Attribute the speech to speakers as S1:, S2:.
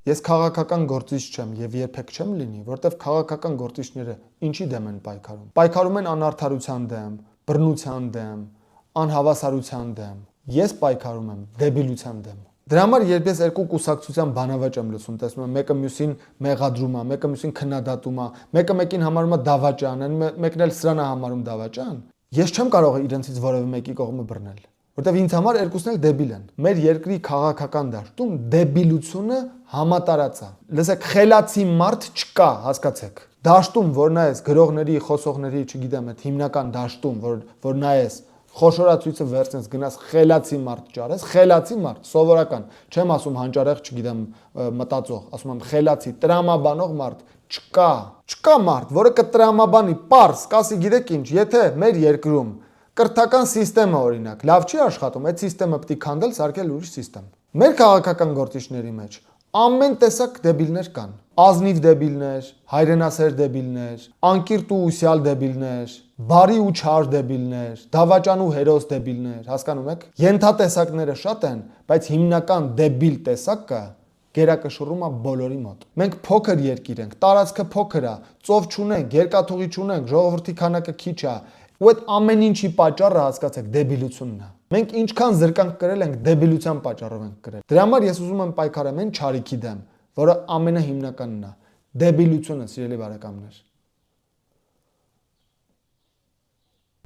S1: Ես քաղաքական գործիչ չեմ եւ երբեք չեմ լինի, որտեվ քաղաքական գործիչները ինչի դեմ են պայքարում։ Պայքարում են անարդարության դեմ, բռնության դեմ, անհավասարության դեմ։ Ես պայքարում եմ դեբիլության դեմ։ Դրա համար երբ ես երկու կուսակցության բանավաճ եմ լսում, տեսնում եմ մեկը մյուսին մեղադրում է, մեկը մյուսին քննադատում է, մեկը մեկին համարում է դավաճան, մեկն էլ սրան է համարում դավաճան, ես չեմ կարող իրենցից որևէ մեկի կողմը բռնել, որտեվ ինձ համար երկուսն էլ դեբիլ են։ Մեր երկրի քաղաքական դաշտում դեբիլությունը համատարած է։ Լսեք, խելացի մարդ չկա, հասկացեք։ Դաշտում, որ նայես գրողների, խոսողների, չգիտեմ, այդ հիմնական դաշտում, որ նայես խոշորացույցը վերցնես, գնաս խելացի մարդ ճարես, խելացի մարդ, սովորական, չեմ ասում հանճարեղ, չգիտեմ, մտածող, ասում եմ խելացի, տրամաբանող մարդ չկա մարդ, որը կտրամաբանի, պարզ, կասի գիտեք ինչ, եթե մեր երկրում կրթական սիստեմը օրինակ լավ չի աշխատում, այդ սիստեմը պետք է քանդել, սարքել ուրիշ սիստեմ։ Մեր քաղաքական գործիչների մեջ ամեն տեսակ դեբիլներ կան։ Ազնիվ դեբիլներ, հայրենասեր դեբիլներ, անկիրթ ու ուսյալ դեբիլներ, բարի ու չար դեբիլներ, դավաճան ու հերոս դեբիլներ, հասկանում եք։ Ենթատեսակները շատ են, բայց հիմնական դեբիլ տեսակը գերակշռում է բոլորի մոտ։ Մենք փոքր երկիր ենք, տարածքը փոքր է, ծով չունենք, երկաթուղի չունենք, ժողովրդի քանակը քիչ է, ու այդ ամեն ինչի պատճառը հասկացեք դեբիլությունն է։ Մենք ինչքան զրկանք կրել ենք, դեբիլության պատճառով ենք կրել։ Դրա համար ես ուզում եմ պայքարեմ այն չարիքի դեմ, որը ամենահիմնականն է, դեբիլությունը, սիրելի բարեկամներ։